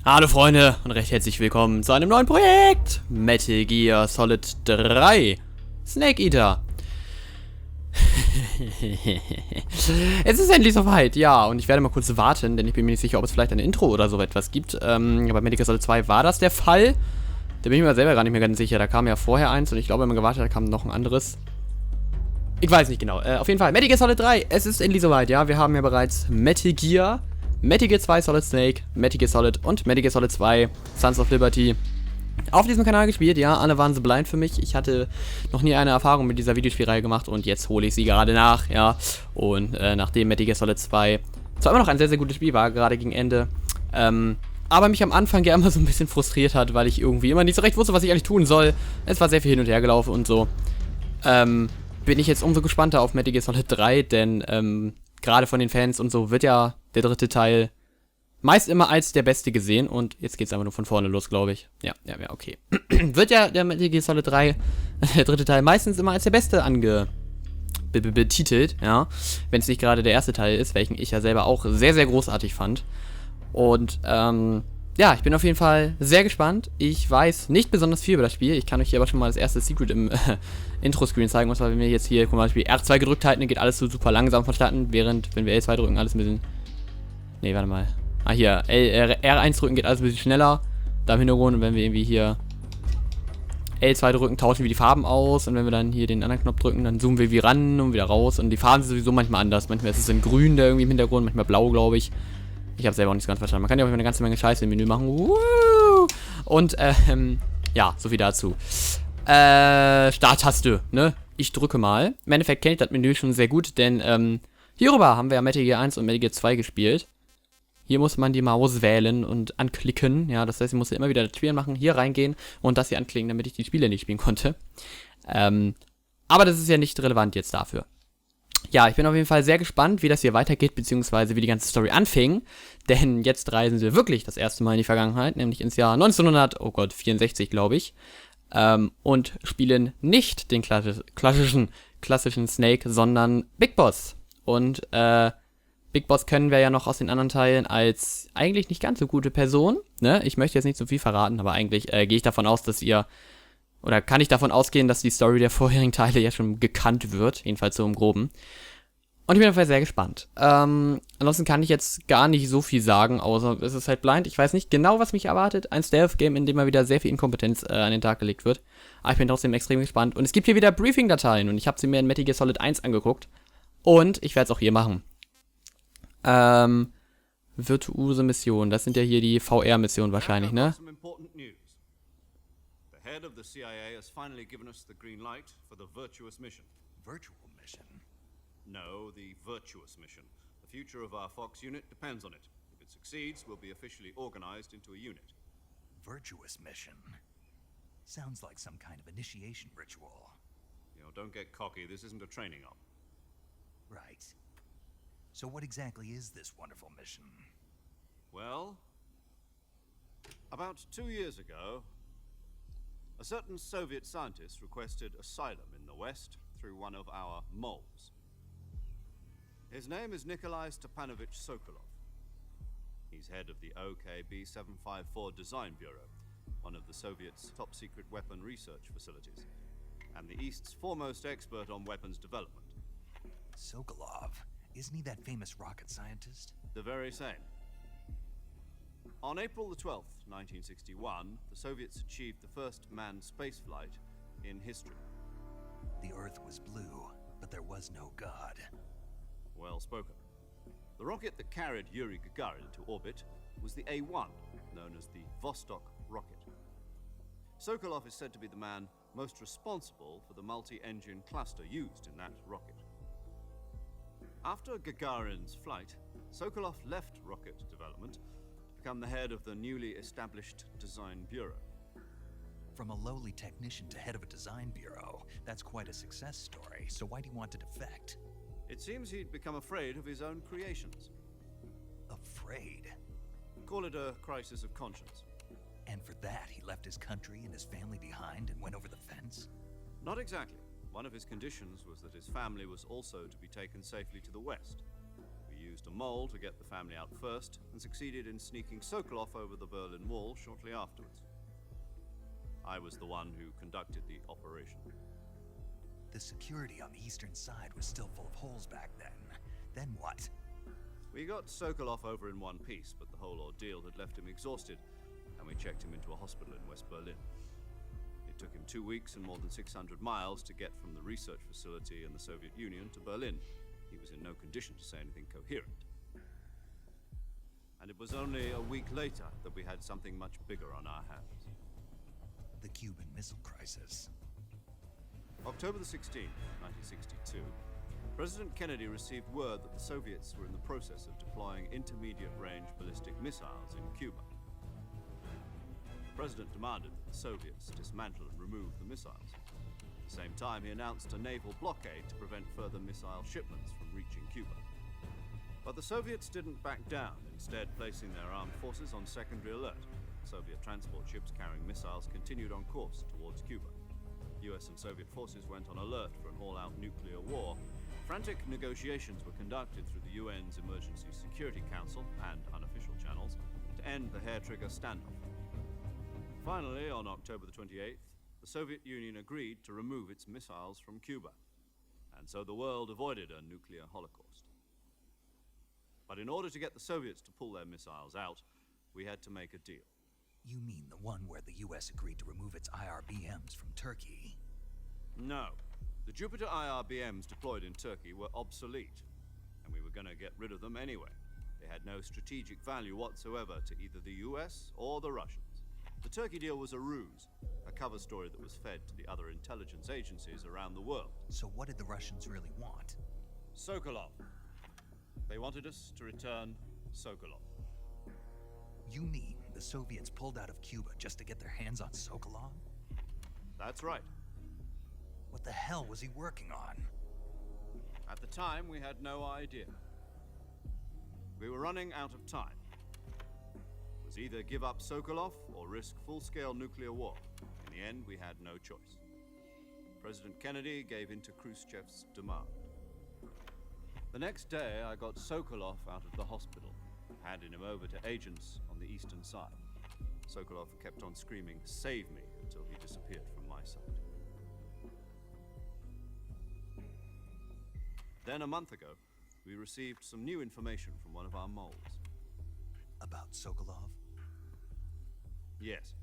Hallo Freunde und recht herzlich willkommen zu einem neuen Projekt. Metal Gear Solid 3 Snake Eater. Es ist endlich soweit, ja, und ich werde mal kurz warten, denn ich bin mir nicht sicher, ob es vielleicht ein Intro oder so etwas gibt. Bei Metal Gear Solid 2 war das der Fall. Da bin ich mir selber gar nicht mehr ganz sicher. Da kam ja vorher eins und ich glaube, wenn man gewartet hat, kam noch ein anderes. Ich weiß nicht genau. Auf jeden Fall, Metal Gear Solid 3, es ist endlich soweit, ja. Wir haben ja bereits Metal Gear 2 Solid Snake, Metal Gear Solid und Metal Gear Solid 2 Sons of Liberty auf diesem Kanal gespielt. Ja, alle waren so blind für mich. Ich hatte noch nie eine Erfahrung mit dieser Videospielreihe gemacht und jetzt hole ich sie gerade nach, ja. Und nachdem Metal Gear Solid 2 zwar immer noch ein sehr, sehr gutes Spiel war, gerade gegen Ende, aber mich am Anfang ja immer so ein bisschen frustriert hat, weil ich irgendwie immer nicht so recht wusste, was ich eigentlich tun soll. Es war sehr viel hin und her gelaufen und so. Bin ich jetzt umso gespannter auf Metal Gear Solid 3, denn gerade von den Fans und so wird ja der dritte Teil meist immer als der beste gesehen. Und jetzt geht's einfach nur von vorne los, glaube ich. Ja, okay. Wird ja der Metal Gear Solid 3, der dritte Teil, meistens immer als der beste betitelt, ja. Wenn es nicht gerade der erste Teil ist, welchen ich ja selber auch sehr, sehr großartig fand. Und, ja, ich bin auf jeden Fall sehr gespannt. Ich weiß nicht besonders viel über das Spiel. Ich kann euch hier aber schon mal das erste Secret im Intro-Screen zeigen. Und zwar, wenn wir jetzt hier, guck mal, Beispiel R2 gedrückt halten, dann geht alles so super langsam vonstatten. Während, wenn wir L2 drücken, alles ein bisschen... Nee, warte mal. Ah, hier. R1 drücken geht alles ein bisschen schneller. Da im Hintergrund. Und wenn wir irgendwie hier L2 drücken, tauschen wir die Farben aus. Und wenn wir dann hier den anderen Knopf drücken, dann zoomen wir wie ran und wieder raus. Und die Farben sind sowieso manchmal anders. Manchmal ist es in grün, da irgendwie im Hintergrund. Manchmal blau, glaube ich. Ich habe selber auch nicht so ganz verstanden. Man kann ja auch eine ganze Menge Scheiße im Menü machen. Und, ja, so viel dazu. Starttaste, ne? Ich drücke mal. Im Endeffekt kenne ich das Menü schon sehr gut, denn, hierüber haben wir ja Metal Gear 1 und Metal Gear 2 gespielt. Hier muss man die Maus wählen und anklicken. Ja, das heißt, ich musste immer wieder das Spiel machen, hier reingehen und das hier anklicken, damit ich die Spiele nicht spielen konnte. Aber das ist ja nicht relevant jetzt dafür. Ja, ich bin auf jeden Fall sehr gespannt, wie das hier weitergeht, beziehungsweise wie die ganze Story anfing. Denn jetzt reisen wir wirklich das erste Mal in die Vergangenheit, nämlich ins Jahr 1964, glaube ich. Und spielen nicht den klassischen Snake, sondern Big Boss. Und Big Boss kennen wir ja noch aus den anderen Teilen als eigentlich nicht ganz so gute Person. Ne? Ich möchte jetzt nicht so viel verraten, aber eigentlich gehe ich davon aus, dass ihr... Oder kann ich davon ausgehen, dass die Story der vorherigen Teile ja schon gekannt wird, jedenfalls so im Groben. Und ich bin auf jeden Fall sehr gespannt. Ansonsten kann ich jetzt gar nicht so viel sagen, außer es ist halt blind. Ich weiß nicht genau, was mich erwartet. Ein Stealth-Game, in dem mal wieder sehr viel Inkompetenz an den Tag gelegt wird. Aber ich bin trotzdem extrem gespannt. Und es gibt hier wieder Briefing-Dateien und ich habe sie mir in Metal Gear Solid 1 angeguckt. Und ich werde es auch hier machen. Virtuose Mission, das sind ja hier die VR-Missionen wahrscheinlich, ne? Head of the CIA has finally given us the green light for the virtuous mission. Virtual mission? No, the virtuous mission. The future of our Fox unit depends on it. If it succeeds, we'll be officially organized into a unit. Virtuous mission? Sounds like some kind of initiation ritual. You know, don't get cocky. This isn't a training op. Right. So what exactly is this wonderful mission? Well, about 2 years ago, a certain Soviet scientist requested asylum in the West through one of our moles. His name is Nikolai Stepanovich Sokolov. He's head of the OKB 754 Design Bureau, one of the Soviets' top-secret weapon research facilities, and the East's foremost expert on weapons development. Sokolov? Isn't he that famous rocket scientist? The very same. On April the 12th, 1961, the Soviets achieved the first manned spaceflight in history. The Earth was blue, but there was no God. Well spoken. The rocket that carried Yuri Gagarin into orbit was the A-1, known as the Vostok rocket. Sokolov is said to be the man most responsible for the multi-engine cluster used in that rocket. After Gagarin's flight, Sokolov left rocket development to become the head of the newly established Design Bureau. From a lowly technician to head of a design bureau, that's quite a success story. So why do you want to defect? It seems he'd become afraid of his own creations. Afraid? Call it a crisis of conscience. And for that, he left his country and his family behind and went over the fence? Not exactly. One of his conditions was that his family was also to be taken safely to the West. We used a mole to get the family out first and succeeded in sneaking Sokolov over the Berlin Wall shortly afterwards. I was the one who conducted the operation. The security on the eastern side was still full of holes back then. Then what? We got Sokolov over in one piece, but the whole ordeal had left him exhausted, and we checked him into a hospital in West Berlin. It took him 2 weeks and more than 600 miles to get from the research facility in the Soviet Union to Berlin. He was in no condition to say anything coherent. And it was only a week later that we had something much bigger on our hands. The Cuban Missile Crisis. October the 16th, 1962, President Kennedy received word that the Soviets were in the process of deploying intermediate-range ballistic missiles in Cuba. The President demanded that the Soviets dismantle and remove the missiles. At the same time, he announced a naval blockade to prevent further missile shipments from reaching Cuba. But the Soviets didn't back down, instead placing their armed forces on secondary alert. Soviet transport ships carrying missiles continued on course towards Cuba. US and Soviet forces went on alert for an all-out nuclear war. Frantic negotiations were conducted through the UN's Emergency Security Council and unofficial channels to end the hair-trigger standoff. Finally, on October the 28th, the Soviet Union agreed to remove its missiles from Cuba, and so the world avoided a nuclear holocaust. But in order to get the Soviets to pull their missiles out, we had to make a deal. You mean the one where the US agreed to remove its IRBMs from Turkey? No. The Jupiter IRBMs deployed in Turkey were obsolete, and we were going to get rid of them anyway. They had no strategic value whatsoever to either the US or the Russians. The Turkey deal was a ruse, a cover story that was fed to the other intelligence agencies around the world. So what did the Russians really want? Sokolov. They wanted us to return Sokolov. You mean the Soviets pulled out of Cuba just to get their hands on Sokolov? That's right. What the hell was he working on? At the time, we had no idea. We were running out of time. It was either give up Sokolov or risk full-scale nuclear war. In the end, we had no choice. President Kennedy gave in to Khrushchev's demand. The next day, I got Sokolov out of the hospital, handing him over to agents on the eastern side. Sokolov kept on screaming, "Save me," until he disappeared from my sight. Then a month ago, we received some new information from one of our moles. About Sokolov? Yes.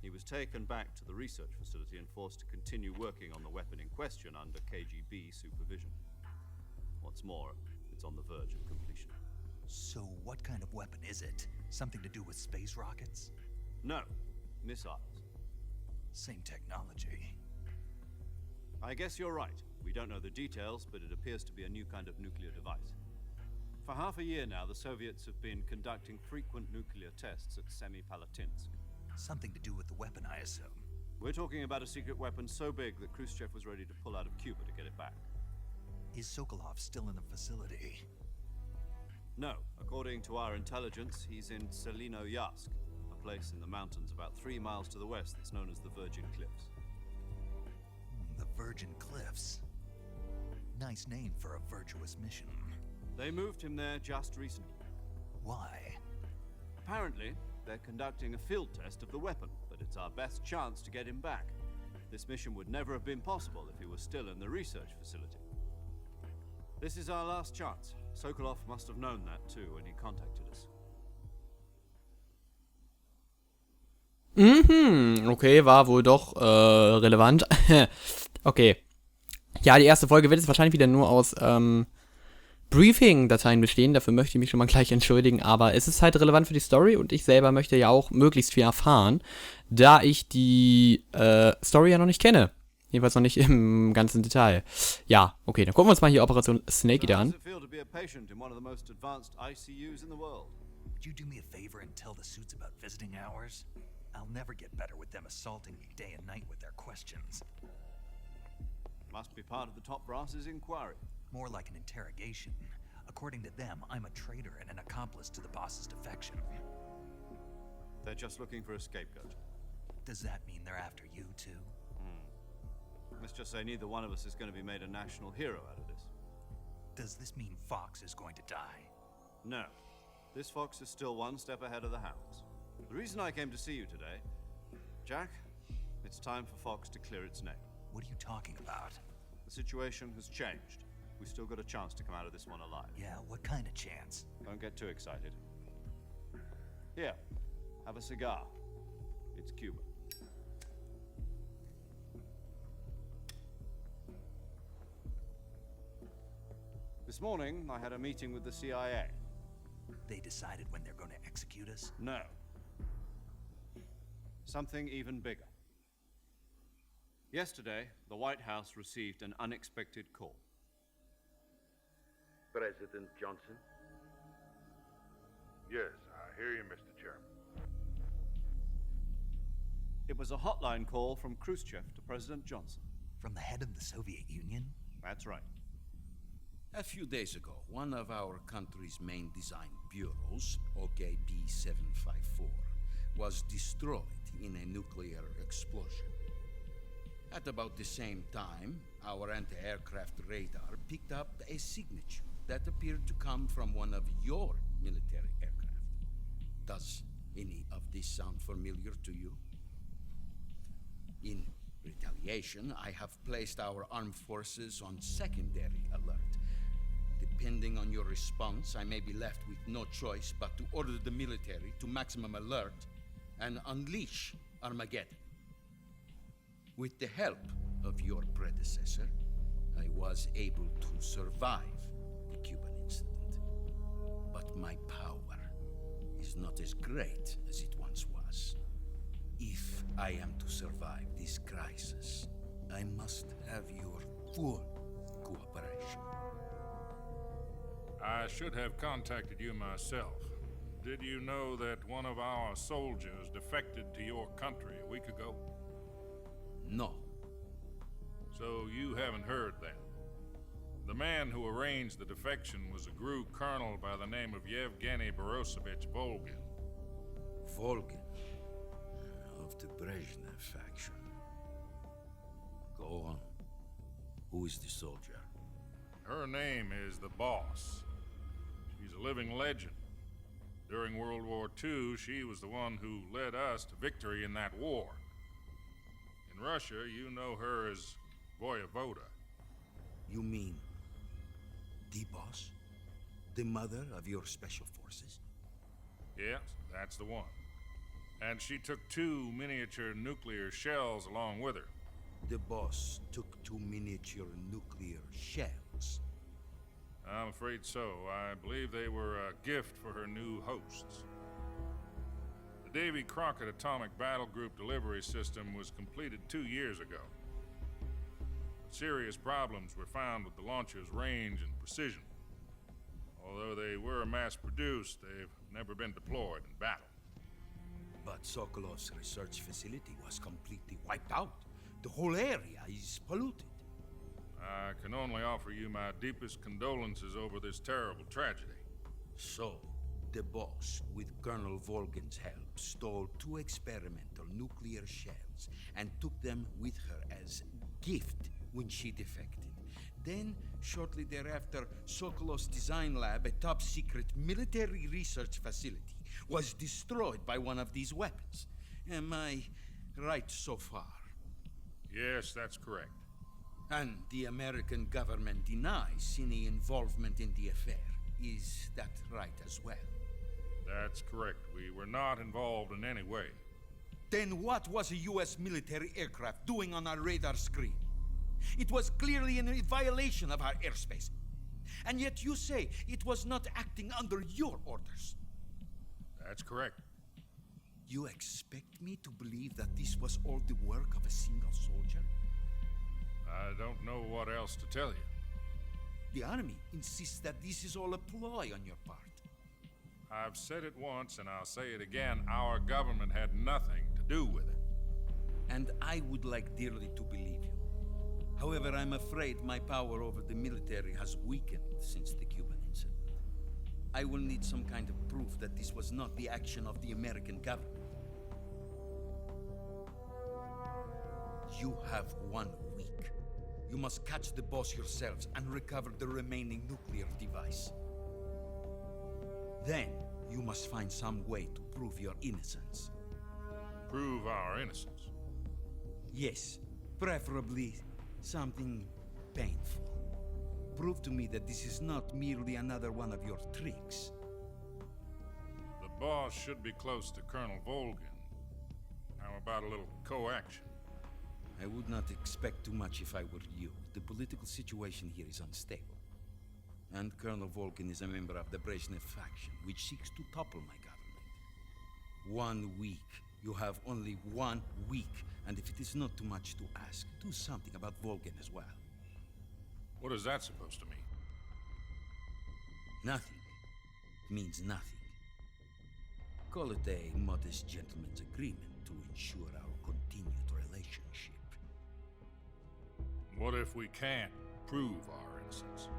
He was taken back to the research facility and forced to continue working on the weapon in question under KGB supervision. What's more, it's on the verge of completion. So what kind of weapon is it? Something to do with space rockets? No, missiles. Same technology. I guess you're right. We don't know the details, but it appears to be a new kind of nuclear device. For half a year now, the Soviets have been conducting frequent nuclear tests at Semipalatinsk. Something to do with the weapon, I assume. We're talking about a secret weapon so big that Khrushchev was ready to pull out of Cuba to get it back. Is Sokolov still in the facility? No. According to our intelligence, he's in Selinoyarsk, a place in the mountains about 3 miles to the west that's known as the Virgin Cliffs. The Virgin Cliffs. Nice name for a virtuous mission. They moved him there just recently. Why? Apparently, they're conducting a field test of the weapon, but it's our best chance to get him back. This mission would never have been possible if he was still in the research facility. This is our last chance. Sokolov must have known that too when he contacted us. Okay, war wohl doch relevant. Okay. Ja, die erste Folge wird jetzt wahrscheinlich wieder nur aus Briefing-Dateien bestehen. Dafür möchte ich mich schon mal gleich entschuldigen. Aber es ist halt relevant für die Story und ich selber möchte ja auch möglichst viel erfahren, da ich die Story ja noch nicht kenne. Jedenfalls noch nicht im ganzen Detail. Ja, okay, dann gucken wir uns mal hier Operation Snake Eater an. Would Would you do me a favor and tell the suits about visiting hours? I'll never get better with them assaulting me day and night with their questions. Must be part of the top brass's inquiry. More like an interrogation. According to them, I'm a traitor and an accomplice to the boss's defection. They're just looking for a scapegoat. Does that mean they're after you too? Let's just say neither one of us is going to be made a national hero out of this. Does this mean Fox is going to die? No. This fox is still one step ahead of the hounds. The reason I came to see you today, Jack, it's time for Fox to clear its name. What are you talking about? The situation has changed. We still got a chance to come out of this one alive. Yeah, what kind of chance? Don't get too excited. Here, have a cigar. It's Cuban. This morning, I had a meeting with the CIA. They decided when they're going to execute us? No. Something even bigger. Yesterday, the White House received an unexpected call. President Johnson? Yes, I hear you, Mr. Chairman. It was a hotline call from Khrushchev to President Johnson. From the head of the Soviet Union? That's right. A few days ago, one of our country's main design bureaus, OKB 754, was destroyed in a nuclear explosion. At about the same time, our anti-aircraft radar picked up a signature that appeared to come from one of your military aircraft. Does any of this sound familiar to you? In retaliation, I have placed our armed forces on secondary alert. Depending on your response, I may be left with no choice but to order the military to maximum alert and unleash Armageddon. With the help of your predecessor, I was able to survive the Cuban incident. But my power is not as great as it once was. If I am to survive this crisis, I must have your full cooperation. I should have contacted you myself. Did you know that one of our soldiers defected to your country a week ago? No. So you haven't heard then. The man who arranged the defection was a GRU colonel by the name of Yevgeny Borosovich Volgin. Volgin, of the Brezhnev faction. Go on. Who is the soldier? Her name is the Boss. She's a living legend. During World War II, she was the one who led us to victory in that war. In Russia, you know her as Voyevoda. You mean the boss? The mother of your special forces? Yes, that's the one. And she took 2 miniature nuclear shells along with her. The boss took 2 miniature nuclear shells. I'm afraid so. I believe they were a gift for her new hosts. The Davy Crockett Atomic Battle Group delivery system was completed 2 years ago. Serious problems were found with the launcher's range and precision. Although they were mass-produced, they've never been deployed in battle. But Sokolov's research facility was completely wiped out. The whole area is polluted. I can only offer you my deepest condolences over this terrible tragedy. So, the boss, with Colonel Volgin's help, stole 2 experimental nuclear shells and took them with her as gift when she defected. Then, shortly thereafter, Sokolov's design lab, a top-secret military research facility, was destroyed by one of these weapons. Am I right so far? Yes, that's correct. And the American government denies any involvement in the affair. Is that right as well? That's correct. We were not involved in any way. Then what was a U.S. military aircraft doing on our radar screen? It was clearly in violation of our airspace. And yet you say it was not acting under your orders. That's correct. You expect me to believe that this was all the work of a single soldier? I don't know what else to tell you. The army insists that this is all a ploy on your part. I've said it once and I'll say it again. Our government had nothing to do with it. And I would like dearly to believe you. However, I'm afraid my power over the military has weakened since the Cuban incident. I will need some kind of proof that this was not the action of the American government. You have 1 week. You must catch the boss yourselves and recover the remaining nuclear device. Then you must find some way to prove your innocence. Prove our innocence. Yes, preferably something painful. Prove to me that this is not merely another one of your tricks. The boss should be close to Colonel Volgin. How about a little co-action? I would not expect too much if I were you. The political situation here is unstable. And Colonel Volgin is a member of the Brezhnev faction, which seeks to topple my government. 1 week. You have only 1 week. And if it is not too much to ask, do something about Volgin as well. What is that supposed to mean? Nothing. It means nothing. Call it a modest gentleman's agreement to ensure our continued relationship. What if we can't prove our innocence?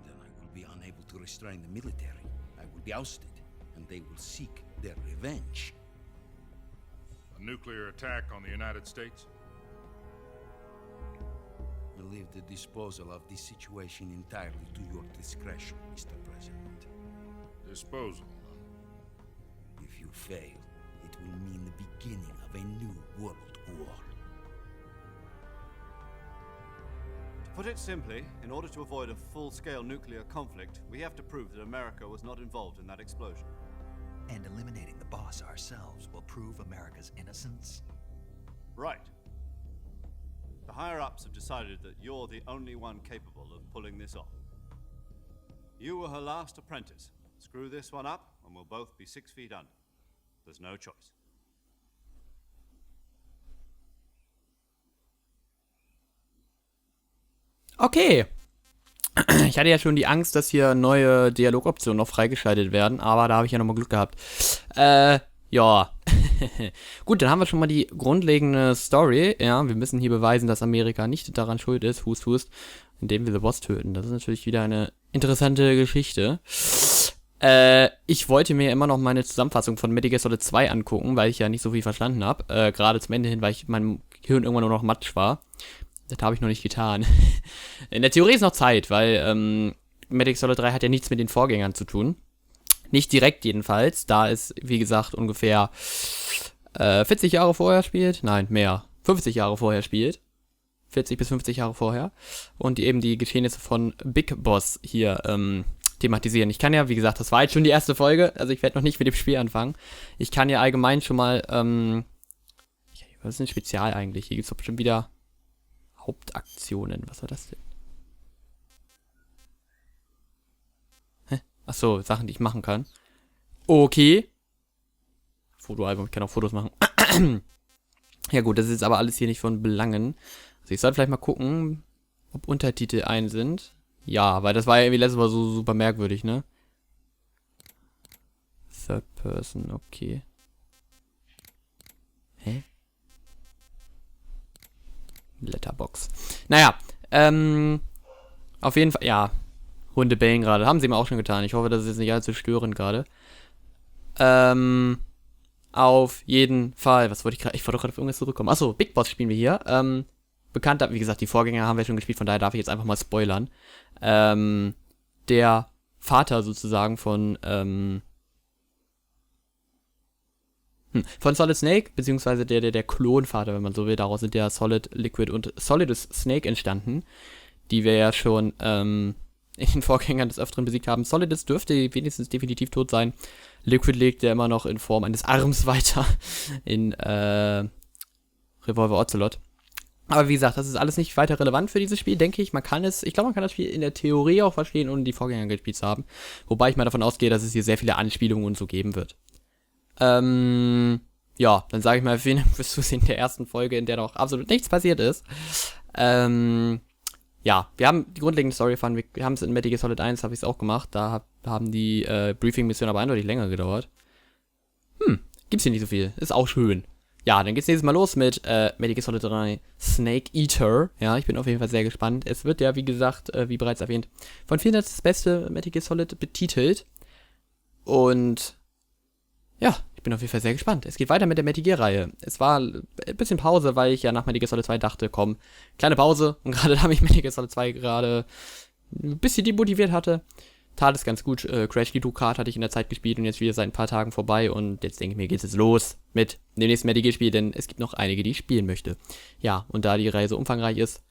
Then I will be unable to restrain the military. I will be ousted, and they will seek their revenge. A nuclear attack on the United States? I leave the disposal of this situation entirely to your discretion, Mr. President. Disposal. If you fail, it will mean the beginning of a new world war. To put it simply, in order to avoid a full-scale nuclear conflict, we have to prove that America was not involved in that explosion. And eliminating the boss ourselves will prove America's innocence? Right. The higher-ups have decided that you're the only one capable of pulling this off. You were her last apprentice. Screw this one up, and we'll both be 6 feet under. There's no choice. Okay. Ich hatte ja schon die Angst, dass hier neue Dialogoptionen noch freigeschaltet werden, aber da habe ich ja nochmal Glück gehabt. Ja. Gut, dann haben wir schon mal die grundlegende Story. Ja, wir müssen hier beweisen, dass Amerika nicht daran schuld ist, Hust, Hust, indem wir The Boss töten. Das ist natürlich wieder eine interessante Geschichte. Ich wollte mir immer noch meine Zusammenfassung von Metal Gear Solid 2 angucken, weil ich ja nicht so viel verstanden habe. Gerade zum Ende hin, weil ich meinem Gehirn irgendwann nur noch matsch war. Das habe ich noch nicht getan. In der Theorie ist noch Zeit, weil Metal Gear Solid 3 hat ja nichts mit den Vorgängern zu tun. Nicht direkt jedenfalls, da es, wie gesagt, ungefähr 40 Jahre vorher spielt. Nein, mehr. 50 Jahre vorher spielt. 40 bis 50 Jahre vorher. Und eben die Geschehnisse von Big Boss hier thematisieren. Ich kann ja, wie gesagt, das war jetzt schon die erste Folge, also ich werde noch nicht mit dem Spiel anfangen. Ich kann ja allgemein schon mal, was ist ein Spezial eigentlich? Hier gibt es doch bestimmt wieder Hauptaktionen. Was war das denn? Achso, Sachen, die ich machen kann. Okay. Fotoalbum, ich kann auch Fotos machen. Ja gut, das ist jetzt aber alles hier nicht von Belangen. Also ich sollte vielleicht mal gucken, ob Untertitel ein sind. Ja, weil das war ja irgendwie letztes Mal so super merkwürdig, ne? Third Person, okay. Hä? Letterbox. Naja, auf jeden Fall, ja. Hunde bellen gerade. Haben sie mir auch schon getan. Ich hoffe, das ist jetzt nicht allzu störend gerade. Auf jeden Fall. Was wollte ich gerade? Ich wollte doch gerade auf irgendwas zurückkommen. Achso, Big Boss spielen wir hier. Bekannter, wie gesagt, die Vorgänger haben wir schon gespielt, von daher darf ich jetzt einfach mal spoilern. Der Vater sozusagen von Solid Snake, beziehungsweise der Klonvater, wenn man so will. Daraus sind ja Solid, Liquid und Solidus Snake entstanden, die wir ja schon in den Vorgängern des Öfteren besiegt haben. Solidus dürfte wenigstens definitiv tot sein. Liquid legt ja immer noch in Form eines Arms weiter in Revolver Ocelot. Aber wie gesagt, das ist alles nicht weiter relevant für dieses Spiel, denke ich. Ich glaube, man kann das Spiel in der Theorie auch verstehen, ohne die Vorgänger gespielt zu haben. Wobei ich mal davon ausgehe, dass es hier sehr viele Anspielungen und so geben wird. Ja, dann sage ich mal, vielen Dank fürs Zusehen der ersten Folge, in der noch absolut nichts passiert ist. Ja, wir haben die grundlegende Story erfahren. Wir haben es in Metal Gear Solid 1, habe ich es auch gemacht. Da haben die Briefing-Missionen aber eindeutig länger gedauert. Gibt's hier nicht so viel. Ist auch schön. Ja, dann geht's nächstes Mal los mit Metal Gear Solid 3 Snake Eater. Ja, ich bin auf jeden Fall sehr gespannt. Es wird ja, wie gesagt, wie bereits erwähnt, von vielen als das beste Metal Gear Solid betitelt. Und ja, ich bin auf jeden Fall sehr gespannt. Es geht weiter mit der Metal Gear-Reihe. Es war ein bisschen Pause, weil ich ja nach Metal Gear Solid 2 dachte, komm, kleine Pause. Und gerade da mich Metal Gear Solid 2 gerade ein bisschen demotiviert hatte, tat es ganz gut. Crash Key Card hatte ich in der Zeit gespielt und jetzt wieder seit ein paar Tagen vorbei. Und jetzt denke ich mir, geht's jetzt los mit dem nächsten MediG-Spiel, denn es gibt noch einige, die ich spielen möchte. Ja, und da die Reihe so umfangreich ist,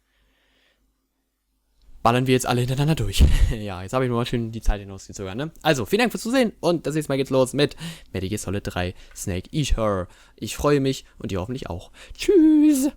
ballern wir jetzt alle hintereinander durch. Ja, jetzt habe ich nur mal schön die Zeit hinausgezogen, ne? Also, vielen Dank fürs Zusehen und das nächste Mal geht's los mit MediG Solid 3 Snake Eater. Ich freue mich und ihr hoffentlich auch. Tschüss!